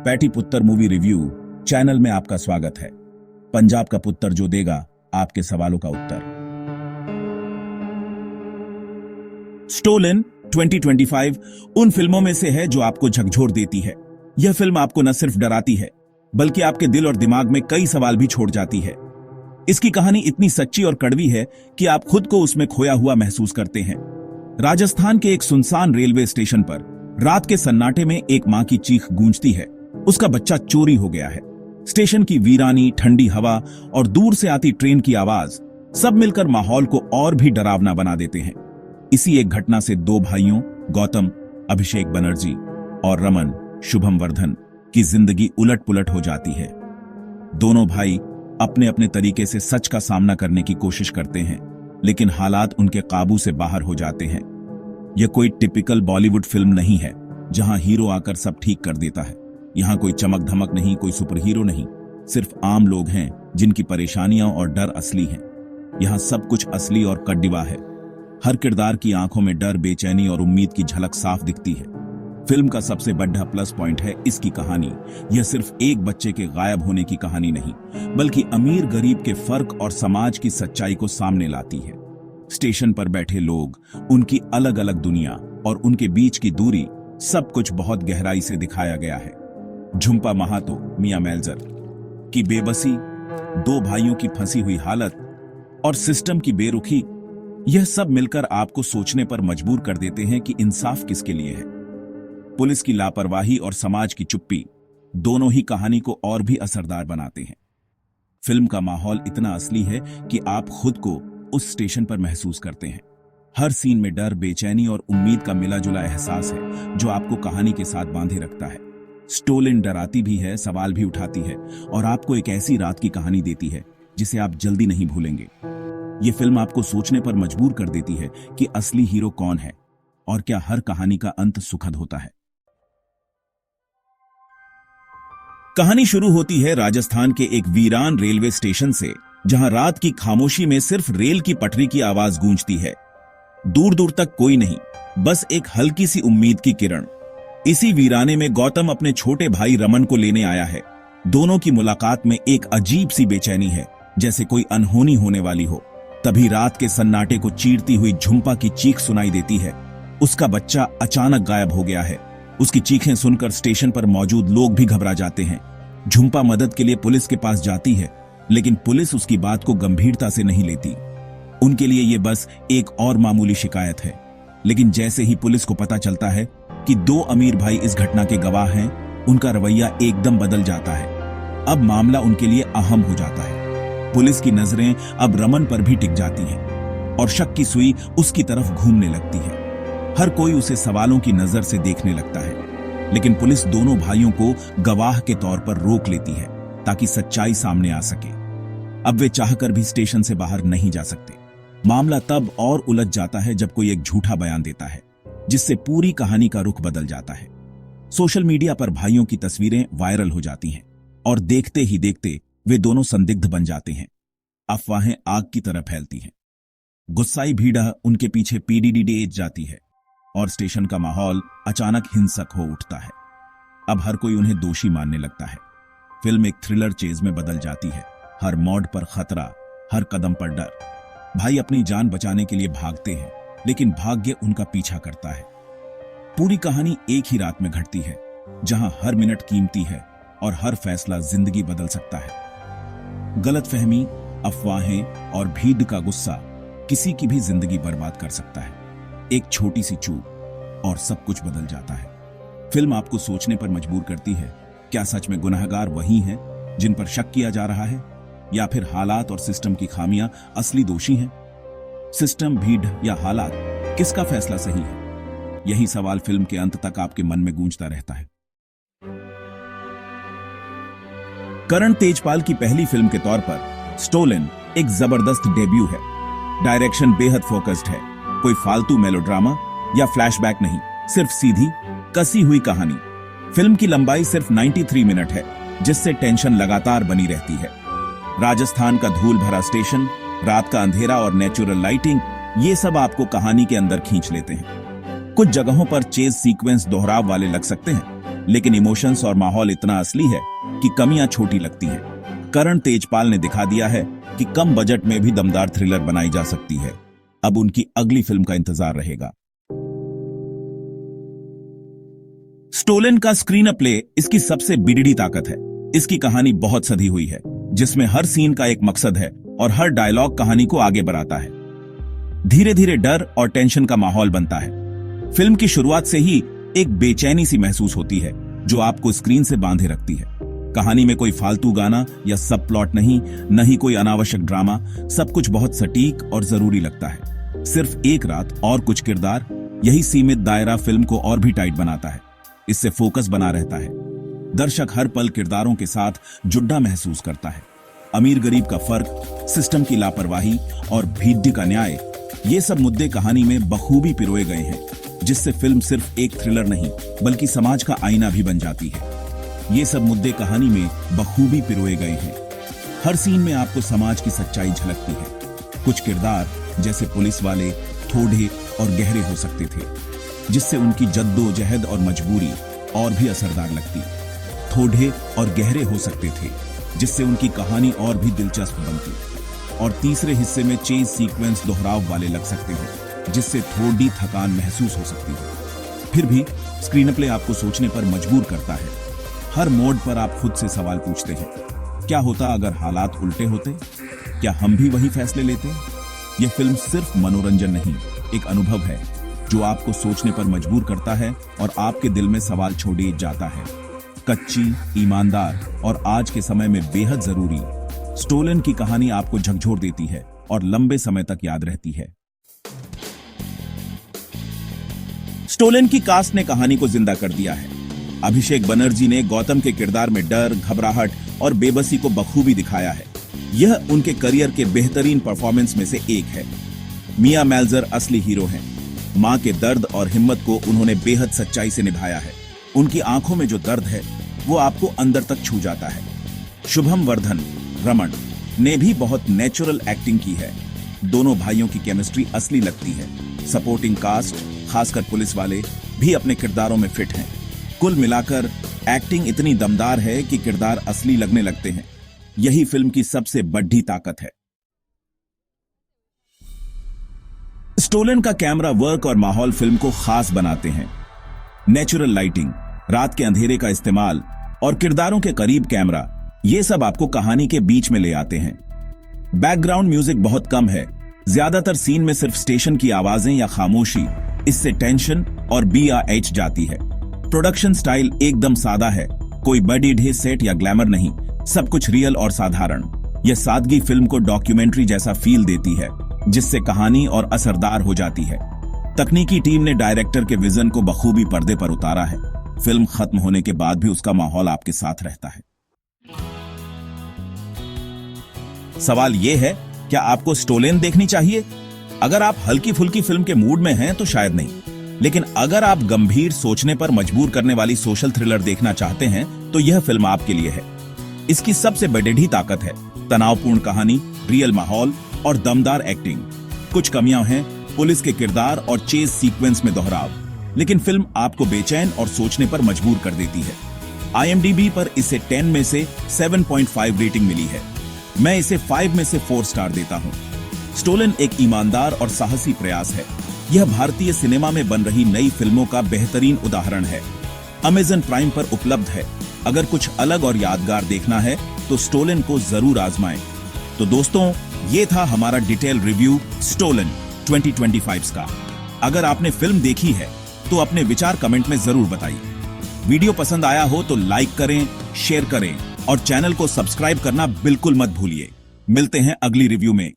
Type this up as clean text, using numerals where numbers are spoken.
Patty पुत्तर movie review channel में आपका स्वागत है। पंजाब का पुत्तर जो देगा आपके सवालों का उत्तर। स्टोलन 2025 उन फिल्मों में से है जो आपको झकझोर देती है। यह फिल्म आपको न सिर्फ डराती है बल्कि आपके दिल और दिमाग में कई सवाल भी छोड़ जाती है। इसकी कहानी इतनी सच्ची और कड़वी है कि आप खुद को उसमें खोया हुआ महसूस करते हैं। राजस्थान के एक सुनसान रेलवे स्टेशन पर रात के सन्नाटे में एक मां की चीख गूंजती है। उसका बच्चा चोरी हो गया है। स्टेशन की वीरानी, ठंडी हवा और दूर से आती ट्रेन की आवाज सब मिलकर माहौल को और भी डरावना बना देते हैं। इसी एक घटना से दो भाइयों गौतम अभिषेक बनर्जी और रमन शुभम वर्धन की जिंदगी उलट पुलट हो जाती है। दोनों भाई अपने अपने तरीके से सच का सामना करने की कोशिश करते हैं, लेकिन हालात उनके काबू से बाहर हो जाते हैं। यह कोई टिपिकल बॉलीवुड फिल्म नहीं है जहां हीरो आकर सब ठीक कर देता है। यहां कोई चमक धमक नहीं, कोई सुपर हीरो नहीं, सिर्फ आम लोग हैं जिनकी परेशानियां और डर असली हैं। यहां सब कुछ असली और कड्डिवा है। हर किरदार की आंखों में डर, बेचैनी और उम्मीद की झलक साफ दिखती है। फिल्म का सबसे बड़ा प्लस पॉइंट है इसकी कहानी। यह सिर्फ एक बच्चे के गायब होने की कहानी नहीं, बल्कि अमीर गरीब के फर्क और समाज की सच्चाई को सामने लाती है। स्टेशन पर बैठे लोग, उनकी अलग अलग दुनिया और उनके बीच की दूरी, सब कुछ बहुत गहराई से दिखाया गया है। झुंपा महातो मियां मेल्जर की बेबसी, दो भाइयों की फंसी हुई हालत और सिस्टम की बेरुखी, यह सब मिलकर आपको सोचने पर मजबूर कर देते हैं कि इंसाफ किसके लिए है। पुलिस की लापरवाही और समाज की चुप्पी दोनों ही कहानी को और भी असरदार बनाते हैं। फिल्म का माहौल इतना असली है कि आप खुद को उस स्टेशन पर महसूस करते हैं। हर सीन में डर, बेचैनी और उम्मीद का मिला जुला एहसास है जो आपको कहानी के साथ बांधे रखता है। स्टोलन डराती भी है, सवाल भी उठाती है और आपको एक ऐसी रात की कहानी देती है जिसे आप जल्दी नहीं भूलेंगे। यह फिल्म आपको सोचने पर मजबूर कर देती है कि असली हीरो कौन है और क्या हर कहानी का अंत सुखद होता है। कहानी शुरू होती है राजस्थान के एक वीरान रेलवे स्टेशन से, जहां रात की खामोशी में सिर्फ रेल की पटरी की आवाज गूंजती है। दूर दूर तक कोई नहीं, बस एक हल्की सी उम्मीद की किरण। इसी वीराने में गौतम अपने छोटे भाई रमन को लेने आया है। दोनों की मुलाकात में एक अजीब सी बेचैनी है, जैसे कोई अनहोनी होने वाली हो। तभी रात के सन्नाटे को चीरती हुई झुंपा की चीख सुनाई देती है। उसका बच्चा अचानक गायब हो गया है। उसकी चीखें सुनकर स्टेशन पर मौजूद लोग भी घबरा जाते हैं। झुंपा मदद के लिए पुलिस के पास जाती है, लेकिन पुलिस उसकी बात को गंभीरता से नहीं लेती। उनके लिए यह बस एक और मामूली शिकायत है। लेकिन जैसे ही पुलिस को पता चलता है कि दो अमीर भाई इस घटना के गवाह हैं, उनका रवैया एकदम बदल जाता है। अब मामला उनके लिए अहम हो जाता है। पुलिस की नजरें अब रमन पर भी टिक जाती हैं और शक की सुई उसकी तरफ घूमने लगती है। हर कोई उसे सवालों की नजर से देखने लगता है, लेकिन पुलिस दोनों भाइयों को गवाह के तौर पर रोक लेती है ताकि सच्चाई सामने आ सके। अब वे चाहकर भी स्टेशन से बाहर नहीं जा सकते। मामला तब और उलझ जाता है जब कोई एक झूठा बयान देता है, जिससे पूरी कहानी का रुख बदल जाता है। सोशल मीडिया पर भाइयों की तस्वीरें वायरल हो जाती हैं और देखते ही देखते वे दोनों संदिग्ध बन जाते हैं। अफवाहें आग की तरह फैलती हैं। गुस्साई भीड़ उनके पीछे पीढ़ी जाती है और स्टेशन का माहौल अचानक हिंसक हो उठता है। अब हर कोई उन्हें दोषी मानने लगता है। फिल्म एक थ्रिलर चेज में बदल जाती है। हर मोड़ पर खतरा, हर कदम पर डर। भाई अपनी जान बचाने के लिए भागते हैं, लेकिन भाग्य उनका पीछा करता है। पूरी कहानी एक ही रात में घटती है, जहां हर मिनट कीमती है और हर फैसला जिंदगी बदल सकता है। गलतफहमी, अफवाहें और भीड़ का गुस्सा किसी की भी जिंदगी बर्बाद कर सकता है। एक छोटी सी चूक और सब कुछ बदल जाता है। फिल्म आपको सोचने पर मजबूर करती है, क्या सच में गुनहगार वही हैं जिन पर शक किया जा रहा है, या फिर हालात और सिस्टम की खामियां असली दोषी हैं? सिस्टम, भीड़ या हालात, किसका फैसला सही है? यही सवाल फिल्म के अंत तक आपके मन में गूंजता रहता है। करण तेजपाल की पहली फिल्म के तौर पर स्टोलन एक जबरदस्त डेब्यू है। डायरेक्शन बेहद फोकस्ड है। कोई फालतू मेलोड्रामा या फ्लैशबैक नहीं, सिर्फ सीधी कसी हुई कहानी। फिल्म की लंबाई सिर्फ 93 मिनट है, जिससे टेंशन लगातार बनी रहती है। राजस्थान का धूल भरा स्टेशन, रात का अंधेरा और नेचुरल लाइटिंग, ये सब आपको कहानी के अंदर खींच लेते हैं। कुछ जगहों पर चेज सीक्वेंस दोहराव वाले लग सकते हैं, लेकिन इमोशंस और माहौल इतना असली है कि कमियां छोटी लगती हैं। करण तेजपाल ने दिखा दिया है कि कम बजट में भी दमदार थ्रिलर बनाई जा सकती है। अब उनकी अगली फिल्म का इंतजार रहेगा। स्टोलन का स्क्रीन प्ले इसकी सबसे बिगड़ी ताकत है। इसकी कहानी बहुत सधी हुई है, जिसमें हर सीन का एक मकसद है और हर डायलॉग कहानी को आगे बढ़ाता है। धीरे धीरे डर और टेंशन का माहौल बनता है। फिल्म की शुरुआत से ही एक बेचैनी सी महसूस होती है जो आपको स्क्रीन से बांधे रखती है। कहानी में कोई फालतू गाना या सब प्लॉट नहीं, न ही कोई अनावश्यक ड्रामा। सब कुछ बहुत सटीक और जरूरी लगता है। सिर्फ एक रात और कुछ किरदार, यही सीमित दायरा फिल्म को और भी टाइट बनाता है। इससे फोकस बना रहता है। दर्शक हर पल किरदारों के साथ जुड्डा महसूस करता है। अमीर गरीब का फर्क, सिस्टम की लापरवाही और भीड़ का न्याय, ये सब मुद्दे कहानी में बखूबी पिरोए गए हैं, जिससे फिल्म सिर्फ एक थ्रिलर नहीं बल्कि समाज का आईना भी बन जाती है। ये सब मुद्दे कहानी में बखूबी पिरोए गए हैं। हर सीन में आपको समाज की सच्चाई झलकती है। कुछ किरदार जैसे पुलिस वाले थोड़े और गहरे हो सकते थे, जिससे उनकी जद्दोजहद और मजबूरी और भी असरदार लगती। थोड़े और गहरे हो सकते थे, जिससे उनकी कहानी और भी दिलचस्प बनती। और तीसरे हिस्से में चेज सीक्वेंस दोहराव वाले लग सकते हैं, जिससे थोड़ी थकान महसूस हो सकती है। फिर भी स्क्रीन प्ले आपको सोचने पर मजबूर करता है। हर मोड पर आप खुद से सवाल पूछते हैं, क्या होता अगर हालात उल्टे होते? क्या हम भी वही फैसले लेते? यह फिल्म सिर्फ मनोरंजन नहीं, एक अनुभव है जो आपको सोचने पर मजबूर करता है और आपके दिल में सवाल छोड़े जाता है। कच्ची, ईमानदार और आज के समय में बेहद जरूरी स्टोलन की कहानी आपको झकझोर देती है और लंबे समय तक याद रहती है। स्टोलन की कास्ट ने कहानी को जिंदा कर दिया है। अभिषेक बनर्जी ने गौतम के किरदार में डर, घबराहट और बेबसी को बखूबी दिखाया है। यह उनके करियर के बेहतरीन परफॉर्मेंस में से एक है। मिया मेल्जर असली हीरो हैं। मां के दर्द और हिम्मत को उन्होंने बेहद सच्चाई से निभाया है। उनकी आंखों में जो दर्द है वो आपको अंदर तक छू जाता है। शुभम वर्धन रमन ने भी बहुत नेचुरल एक्टिंग की है। दोनों भाइयों की केमिस्ट्री असली लगती है। सपोर्टिंग कास्ट, खासकर पुलिस वाले, भी अपने किरदारों में फिट हैं। कुल मिलाकर एक्टिंग इतनी दमदार है कि किरदार असली लगने लगते हैं। यही फिल्म की सबसे बड़ी ताकत है। स्टोलन का कैमरा वर्क और माहौल फिल्म को खास बनाते हैं। नेचुरल लाइटिंग, रात के अंधेरे का इस्तेमाल और किरदारों के करीब कैमरा, ये सब आपको कहानी के बीच में ले आते हैं। बैकग्राउंड म्यूजिक बहुत कम है। ज्यादातर सीन में सिर्फ स्टेशन की आवाजें या खामोशी, इससे टेंशन और BAH जाती है। प्रोडक्शन स्टाइल एकदम सादा है। कोई बड़ी ढेर सेट या ग्लैमर नहीं, सब कुछ रियल और साधारण। यह सादगी फिल्म को डॉक्यूमेंट्री जैसा फील देती है, जिससे कहानी और असरदार हो जाती है। तकनीकी टीम ने डायरेक्टर के विजन को बखूबी पर्दे पर उतारा है। फिल्म खत्म होने के बाद भी उसका माहौल आपके साथ रहता है। सवाल यह है, क्या आपको स्टोलन देखनी चाहिए? अगर आप हल्की फुल्की फिल्म के मूड में हैं तो शायद नहीं, लेकिन अगर आप गंभीर, सोचने पर मजबूर करने वाली सोशल थ्रिलर देखना चाहते हैं तो यह फिल्म आपके लिए है। इसकी सबसे बड़ी ताकत है तनावपूर्ण कहानी, रियल माहौल और दमदार एक्टिंग। कुछ कमियां हैं पुलिस के किरदार और चेज सीक्वेंस में दोहराव, लेकिन फिल्म आपको बेचैन और सोचने पर मजबूर कर देती है। IMDb पर इसे 10 में से 7.5 रेटिंग मिली है। मैं इसे 5 में से 4 स्टार देता हूं। स्टोलन एक ईमानदार और साहसी प्रयास है। यह भारतीय सिनेमा में बन रही नई फिल्मों का बेहतरीन उदाहरण है। Amazon प्राइम पर उपलब्ध है। अगर कुछ अलग और यादगार देखना है तो स्टोलन को जरूर आजमाएं। तो दोस्तों, ये था हमारा डिटेल रिव्यू स्टोलन 2025 का। अगर आपने फिल्म देखी है तो अपने विचार कमेंट में जरूर बताइए। वीडियो पसंद आया हो तो लाइक करें, शेयर करें और चैनल को सब्सक्राइब करना बिल्कुल मत भूलिए। मिलते हैं अगली रिव्यू में।